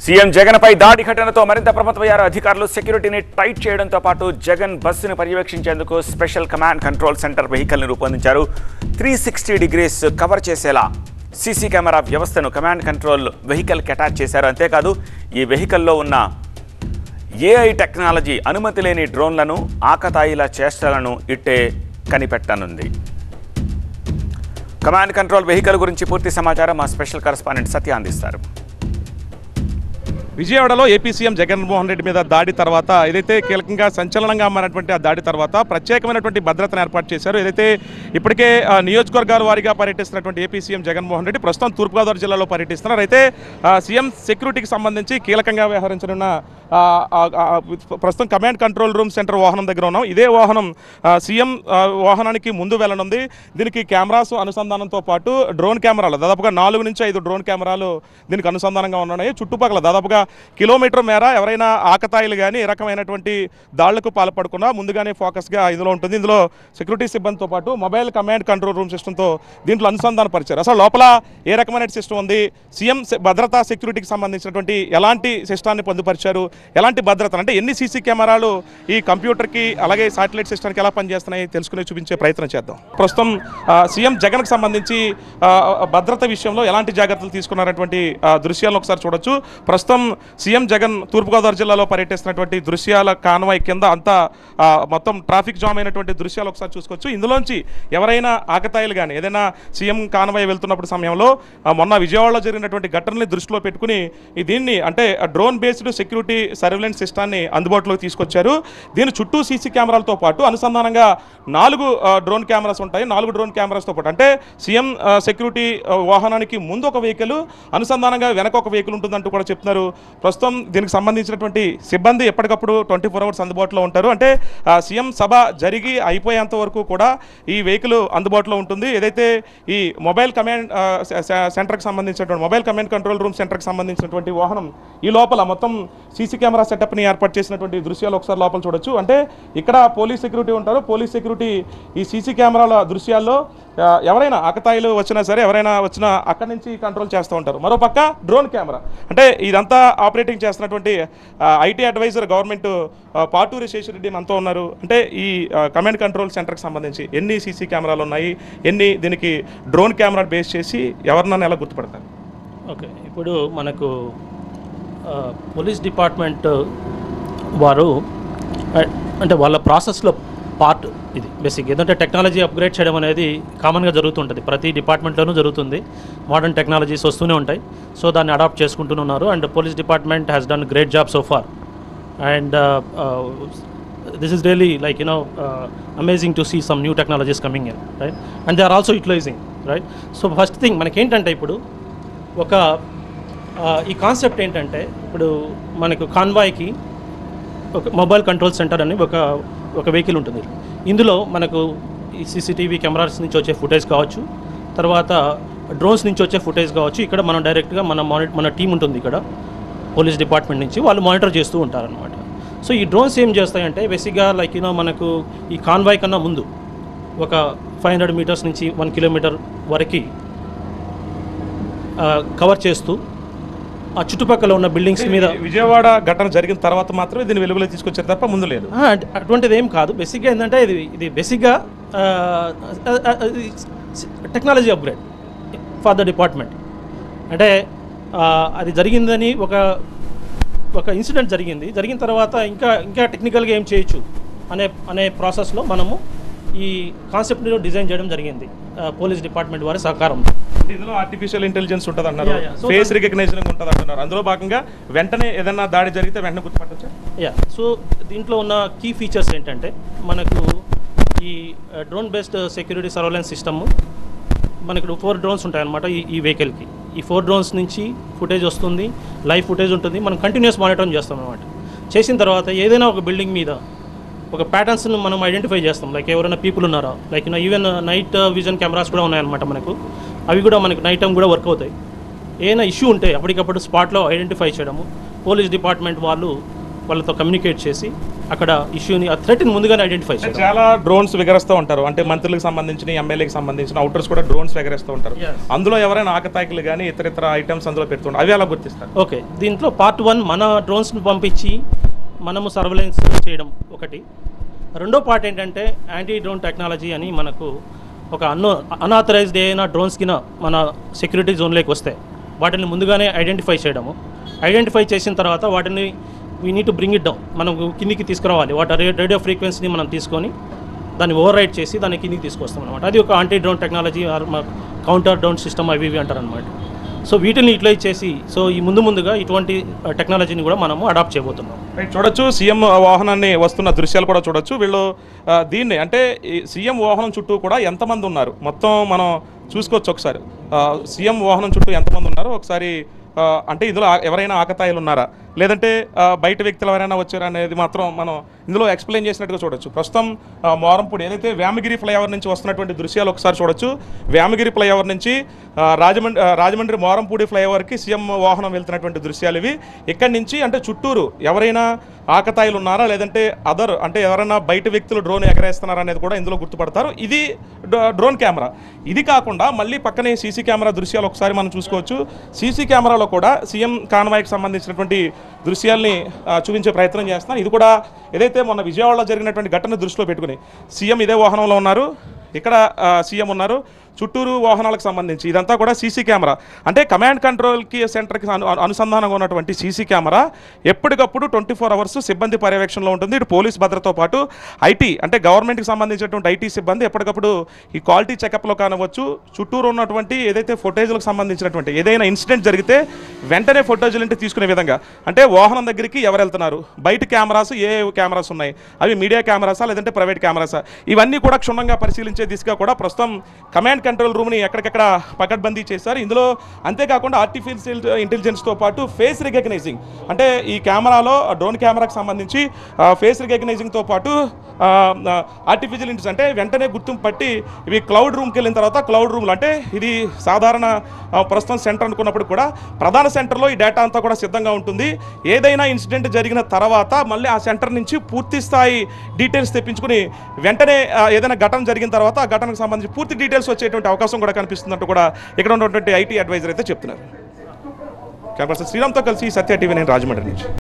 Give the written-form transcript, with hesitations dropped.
CM Jagan పై దాడి ఘటనతో మరింత ప్రమత్తమయ్యారు అధికారులు. సెక్యూరిటీని టైట్ చేయడంతో పాటు జగన్ బస్సును పర్యవేక్షించేందుకు స్పెషల్ కమాండ్ కంట్రోల్ సెంటర్ వెహికల్ని రూపొందించారు. 360 డిగ్రీస్ కవర్ చేసేలా సీసీ కెమెరా వ్యవస్థను కమాండ్ కంట్రోల్ వెహికల్కి అటాచ్ చేశారు. అంతేకాదు ఈ వెహికల్లో ఉన్న ఏఐ టెక్నాలజీ అనుమతి లేని డ్రోన్లను ఆకతాయిల చేష్టలను ఇట్టే కనిపెట్టనుంది. కమాండ్ కంట్రోల్ వెహికల్ గురించి పూర్తి సమాచారం మా స్పెషల్ కరెస్పాండెంట్ సత్య అందిస్తారు. విజయవాడలో ఏపీ సీఎం జగన్మోహన్ రెడ్డి మీద దాడి తర్వాత ఏదైతే కీలకంగా సంచలనంగా మారినటువంటి ఆ దాడి తర్వాత ప్రత్యేకమైనటువంటి భద్రతను ఏర్పాటు చేశారు. ఏదైతే ఇప్పటికే నియోజకవర్గాల వారీగా పర్యటిస్తున్నటువంటి ఏపీ సీఎం జగన్మోహన్ రెడ్డి ప్రస్తుతం తూర్పుగోదావరి జిల్లాలో పర్యటిస్తున్నారు. అయితే సీఎం సెక్యూరిటీకి సంబంధించి కీలకంగా వ్యవహరించనున్న ప్రస్తుతం కమాండ్ కంట్రోల్ రూమ్ సెంటర్ వాహనం దగ్గర ఉన్నాం. ఇదే వాహనం సీఎం వాహనానికి ముందు వెళ్ళనుంది. దీనికి కెమెరాస్ అనుసంధానంతో పాటు డ్రోన్ కెమెరాలు దాదాపుగా 4 నుంచి 5 డ్రోన్ కెమెరాలు దీనికి అనుసంధానంగా ఉన్నాయి. చుట్టుపక్కల దాదాపుగా కిలోమీటర్ మేర ఎవరైనా ఆకతాయిలు కానీ ఏ రకమైనటువంటి దాళ్లకు పాల్పడకుండా ముందుగానే ఫోకస్గా ఇందులో ఉంటుంది. ఇందులో సెక్యూరిటీ సిబ్బందితో పాటు మొబైల్ కమాండ్ కంట్రోల్ రూమ్ సిస్టంతో దీంట్లో అనుసంధానపరిచారు. అసలు లోపల ఏ రకమైన సిస్టమ్ ఉంది, సీఎం భద్రతా సెక్యూరిటీకి సంబంధించినటువంటి ఎలాంటి సిస్టాన్ని పొందుపరిచారు, ఎలాంటి భద్రత అంటే ఎన్ని సీసీ కెమెరాలు ఈ కంప్యూటర్కి అలాగే శాటిలైట్ సిస్టమ్కి ఎలా పనిచేస్తున్నాయి తెలుసుకుని చూపించే ప్రయత్నం చేద్దాం. ప్రస్తుతం సీఎం జగన్కి సంబంధించి భద్రత విషయంలో ఎలాంటి జాగ్రత్తలు తీసుకున్నటువంటి దృశ్యాలను ఒకసారి చూడొచ్చు. ప్రస్తుతం సీఎం జగన్ తూర్పుగోదావరి జిల్లాలో పర్యటిస్తున్నటువంటి దృశ్యాల కాన్వాయ్ కింద అంతా మొత్తం ట్రాఫిక్ జామ్ అయినటువంటి దృశ్యాలు ఒకసారి చూసుకోవచ్చు. ఇందులోంచి ఎవరైనా ఆకతాయిలు కానీ ఏదైనా సీఎం కాన్వాయ్ వెళ్తున్నప్పుడు సమయంలో మొన్న విజయవాడలో జరిగినటువంటి ఘటనని దృష్టిలో పెట్టుకుని దీన్ని అంటే డ్రోన్ బేస్డ్ సెక్యూరిటీ సర్వేలెన్స్ సిస్టాన్ని అందుబాటులోకి తీసుకొచ్చారు. దీని చుట్టూ సీసీ కెమెరాలతో పాటు అనుసంధానంగా 4 డ్రోన్ కెమెరాస్ ఉంటాయి. 4 డ్రోన్ కెమెరాస్తో పాటు అంటే సీఎం సెక్యూరిటీ వాహనానికి ముందు ఒక వెహికల్, అనుసంధానంగా వెనక ఒక వెహికల్ ఉంటుందంటూ కూడా చెప్తున్నారు. ప్రస్తుతం దీనికి సంబంధించినటువంటి సిబ్బంది ఎప్పటికప్పుడు 24 అవర్స్ అందుబాటులో ఉంటారు. అంటే సీఎం సభ జరిగి అయిపోయేంత వరకు కూడా ఈ వెహికల్ అందుబాటులో ఉంటుంది. ఏదైతే ఈ మొబైల్ కమాండ్ సెంటర్కి సంబంధించినటువంటి మొబైల్ కమాండ్ కంట్రోల్ రూమ్ సెంటర్కి సంబంధించినటువంటి వాహనం ఈ లోపల మొత్తం సీసీ కెమెరా సెటప్ని ఏర్పాటు చేసినటువంటి దృశ్యాలు ఒకసారి లోపల చూడొచ్చు. అంటే ఇక్కడ పోలీస్ సెక్యూరిటీ ఉంటారు. పోలీస్ సెక్యూరిటీ ఈ సీసీ కెమెరాల దృశ్యాల్లో ఎవరైనా ఆకతాయిలు వచ్చినా సరే ఎవరైనా వచ్చినా అక్కడి నుంచి కంట్రోల్ చేస్తూ ఉంటారు. మరోపక్క డ్రోన్ కెమెరా అంటే ఇదంతా ఆపరేటింగ్ చేస్తున్నటువంటి IT adviser government Paturi Sheshireddy మనతో ఉన్నారు. అంటే ఈ కమాండ్ కంట్రోల్ సెంటర్కి సంబంధించి ఎన్ని సీసీ కెమెరాలు ఉన్నాయి, ఎన్ని దీనికి డ్రోన్ కెమెరా బేస్ చేసి ఎవరినైనా ఎలా గుర్తుపడతారు? ఓకే, ఇప్పుడు మనకు పోలీస్ డిపార్ట్మెంట్ వారు అంటే వాళ్ళ ప్రాసెస్లో పార్ట్ ఇది బేసిక్. ఏంటంటే టెక్నాలజీ అప్గ్రేడ్ చేయడం అనేది కామన్గా జరుగుతుంటుంది, ప్రతి డిపార్ట్మెంట్లోనూ జరుగుతుంది. మోడర్న్ టెక్నాలజీస్ వస్తూనే ఉంటాయి. సో దాన్ని అడాప్ట్ చేసుకుంటూనే ఉన్నారు. And police department has done great job so far. And this is really like amazing to see some new technologies coming in, right? And they are also utilizing, right? So first thing మనకేంటంటే ఇప్పుడు ఒక ఈ concept ఏంటంటే ఇప్పుడు మనకు కాన్వాయ్కి ఒక mobile control centre అని ఒక వెహికల్ ఉంటుంది. ఇందులో మనకు ఈ సీసీటీవీ కెమెరాస్ నుంచి వచ్చే ఫుటేజ్ కావచ్చు, తర్వాత డ్రోన్స్ నుంచి వచ్చే ఫుటేజ్ కావచ్చు. ఇక్కడ మనం డైరెక్ట్గా మన టీం ఉంటుంది ఇక్కడ పోలీస్ డిపార్ట్మెంట్ నుంచి, వాళ్ళు మానిటర్ చేస్తూ ఉంటారనమాట. సో ఈ డ్రోన్స్ ఏం చేస్తాయంటే బేసిక్గా లైక్ మనకు ఈ కాన్వాయ్ కన్నా ముందు ఒక 500 మీటర్స్ నుంచి 1 కిలోమీటర్ వరకు కవర్ చేస్తూ ఆ చుట్టుపక్కల ఉన్న బిల్డింగ్స్ మీద విజయవాడ ఘటన జరిగిన తర్వాత మాత్రమే దీన్ని వెలుగులో తీసుకొచ్చారు తప్ప ముందు లేదు. అటువంటిది ఏం కాదు. బేసిక్గా ఏంటంటే ఇది బేసిక్గా technology upgrade for the department. అంటే అది జరిగిందని ఒక ఇన్సిడెంట్ జరిగిన తర్వాత ఇంకా టెక్నికల్గా ఏం చేయొచ్చు అనే ప్రాసెస్లో మనము ఈ కాన్సెప్ట్ని డిజైన్ చేయడం జరిగింది పోలీస్ డిపార్ట్మెంట్ వారి సహకారం. ఇందులో ఆర్టిఫిషియల్ ఇంటెలిజెన్స్ ఉంటుంది అన్నారు, ఫేస్ రికగ్నిషన్ ఉంటుంది అంటున్నారు. అందులో భాగంగా వెంటనే ఏదైనా దాడి జరిగితే వెంటనే గుర్తుపట్టొచ్చా? సో దీంట్లో ఉన్న కీ ఫీచర్స్ ఏంటంటే మనకు ఈ drone based security surveillance system మనకు 4 డ్రోన్స్ ఉంటాయన్నమాట ఈ వెహికల్కి. ఈ 4 డ్రోన్స్ నుంచి ఫుటేజ్ వస్తుంది, లైవ్ ఫుటేజ్ ఉంటుంది. మనం కంటిన్యూస్ మానిటరింగ్ చేస్తాం అనమాట. చేసిన తర్వాత ఏదైనా ఒక బిల్డింగ్ మీద ఒక ప్యాటర్న్స్ను మనం ఐడెంటిఫై చేస్తాం. లైక్ ఎవరైనా పీపుల్ ఉన్నారా, like even night vision cameras కూడా ఉన్నాయన్నమాట మనకు. అవి కూడా మనకు నైట్ టైం కూడా వర్క్ అవుతాయి. ఏదైనా ఇష్యూ ఉంటే అప్పటికప్పుడు స్పాట్లో ఐడెంటిఫై చేయడము. పోలీస్ డిపార్ట్మెంట్ వాళ్ళు వాళ్ళతో కమ్యూనికేట్ చేసి అక్కడ ఇష్యూని ఆ థ్రెట్ని ముందుగానే ఐడెంటిఫై చేయాలి. చాలా డ్రోన్స్ ఎగరేస్తూ ఉంటారు, అంటే మంత్రులకు సంబంధించిన ఎమ్మెల్యేకి సంబంధించిన అవుటర్స్ కూడా డ్రోన్స్ ఎగరేస్తూ ఉంటారు. అందులో ఎవరైనా ఆకతాయిలు కానీ ఇతర ఐటమ్స్ అందులో పెడుతుంటారు, అవి అలా గుర్తిస్తారు. ఓకే, దీంట్లో పార్ట్ 1 మన డ్రోన్స్ని పంపించి మనము సర్వేలెన్స్ చేయడం ఒకటి. రెండో పార్ట్ ఏంటంటే యాంటీ డ్రోన్ టెక్నాలజీ అని మనకు ఒక అన్ఆథరైజ్డ్ ఏదైనా డ్రోన్స్ కింద మన సెక్యూరిటీ జోన్లోకి వస్తే వాటిని ముందుగానే ఐడెంటిఫై చేయడము. ఐడెంటిఫై చేసిన తర్వాత వాటిని we need to bring it down, మనం కిందికి తీసుకురావాలి. వాటి రేడియో ఫ్రీక్వెన్సీని మనం తీసుకొని దాన్ని ఓవర్ రైడ్ చేసి దాన్ని కిందికి తీసుకొస్తాం అనమాట. అది ఒక anti drone technology are counter drone system అవి ఇవి అంటారు అనమాట. సో వీటిని యూటిలైజ్ చేసి సో ఈ ముందుగా ఇటువంటి టెక్నాలజీని కూడా మనము అడాప్ట్ చేయబోతున్నాం. చూడొచ్చు, సీఎం వాహనాన్ని వస్తున్న దృశ్యాలు కూడా చూడొచ్చు. వీళ్ళు దీన్ని అంటే సీఎం వాహనం చుట్టూ కూడా ఎంతమంది ఉన్నారు మొత్తం మనం చూసుకోవచ్చు. ఒకసారి సీఎం వాహనం చుట్టూ ఎంతమంది ఉన్నారో ఒకసారి, అంటే ఇందులో ఎవరైనా ఆకతాయిలు ఉన్నారా లేదంటే బయట వ్యక్తులు ఎవరైనా వచ్చారా అనేది మాత్రం మనం ఇందులో ఎక్స్ప్లెయిన్ చేసినట్టుగా చూడొచ్చు. ప్రస్తుతం మోరంపూడి ఏదైతే వ్యామగిరి ఫ్లైఓవర్ నుంచి వస్తున్నటువంటి దృశ్యాలు ఒకసారి చూడొచ్చు. వ్యామగిరి ఫ్లైఓవర్ నుంచి రాజమండ్రి మోరంపూడి ఫ్లైఓవర్కి సీఎం వాహనం వెళ్తున్నటువంటి దృశ్యాలు ఇవి. ఇక్కడి నుంచి అంటే చుట్టూరు ఎవరైనా ఆకతాయిలు ఉన్నారా లేదంటే అంటే ఎవరైనా బయట వ్యక్తులు డ్రోన్ ఎగరేస్తున్నారా అనేది కూడా ఇందులో గుర్తుపడతారు. ఇది డ్రోన్ కెమెరా. ఇది కాకుండా మళ్ళీ పక్కనే సీసీ కెమెరా దృశ్యాలు ఒకసారి మనం చూసుకోవచ్చు. సీసీ కెమెరాలో కూడా సీఎం కాన్వాయ్కి సంబంధించినటువంటి దృశ్యాల్ని చూపించే ప్రయత్నం చేస్తున్నాను. ఇది కూడా ఏదైతే మొన్న విజయవాడలో జరిగినటువంటి ఘటన దృష్టిలో పెట్టుకుని సీఎం ఇదే వాహనంలో ఉన్నారు, ఇక్కడ సీఎం ఉన్నారు, చుట్టూరు వాహనాలకు సంబంధించి ఇదంతా కూడా సీసీ కెమెరా. అంటే కమాండ్ కంట్రోల్కి సెంటర్కి అనుసంధానంగా ఉన్నటువంటి సీసీ కెమెరా ఎప్పటికప్పుడు 24 అవర్స్ సిబ్బంది పర్యవేక్షణలో ఉంటుంది. ఇటు పోలీస్ భద్రతతో పాటు ఐటీ అంటే గవర్నమెంట్కి సంబంధించినటువంటి ఐటీ సిబ్బంది ఎప్పటికప్పుడు ఈ క్వాలిటీ చెకప్లో కానవచ్చు, చుట్టూరు ఉన్నటువంటి ఏదైతే ఫుటేజ్లకు సంబంధించినటువంటి ఏదైనా ఇన్సిడెంట్ జరిగితే వెంటనే ఫుటేజ్లు తీసుకునే విధంగా, అంటే వాహనం దగ్గరికి ఎవరు వెళ్తున్నారు, బయట కెమెరాస్ ఏ కెమెరాస్ ఉన్నాయి, అవి మీడియా కెమెరాసా లేదంటే ప్రైవేట్ కెమెరాసా, ఇవన్నీ కూడా క్షుణ్ణంగా పరిశీలించే దిశగా కూడా ప్రస్తుతం కమాండ్ కంట్రోల్ రూమ్ని ఎక్కడికెక్కడ పకడ్బందీ చేశారు. ఇందులో అంతేకాకుండా ఆర్టిఫిషియల్ ఇంటెలిజెన్స్తో పాటు ఫేస్ రికగ్నైజింగ్, అంటే ఈ కెమెరాలో డ్రోన్ కెమెరాకి సంబంధించి ఫేస్ రికగ్నైజింగ్తో పాటు ఆర్టిఫిషియల్ ఇంటెలిజెన్స్ అంటే వెంటనే గుర్తింపు పట్టి ఇవి క్లౌడ్ రూమ్కి వెళ్ళిన తర్వాత క్లౌడ్ రూమ్లు అంటే ఇది సాధారణ ప్రస్తుతం సెంటర్ అనుకున్నప్పుడు కూడా ప్రధాన సెంటర్లో ఈ డేటా అంతా కూడా సిద్ధంగా ఉంటుంది. ఏదైనా ఇన్సిడెంట్ జరిగిన తర్వాత మళ్ళీ ఆ సెంటర్ నుంచి పూర్తి స్థాయి డీటెయిల్స్ తెప్పించుకుని వెంటనే ఏదైనా ఘటన జరిగిన తర్వాత ఆ ఘటనకు సంబంధించి పూర్తి డీటెయిల్స్ వచ్చేటువంటి అవకాశం కూడా కనిపిస్తున్నట్టు కూడా ఇక్కడ ఉన్నటువంటి ఐటీ అడ్వైజర్ అయితే చెప్తున్నారు. కెమెరా శ్రీరామ్తో కలిసి సత్య టీవీ, నేను రాజమండ్రి నుంచి.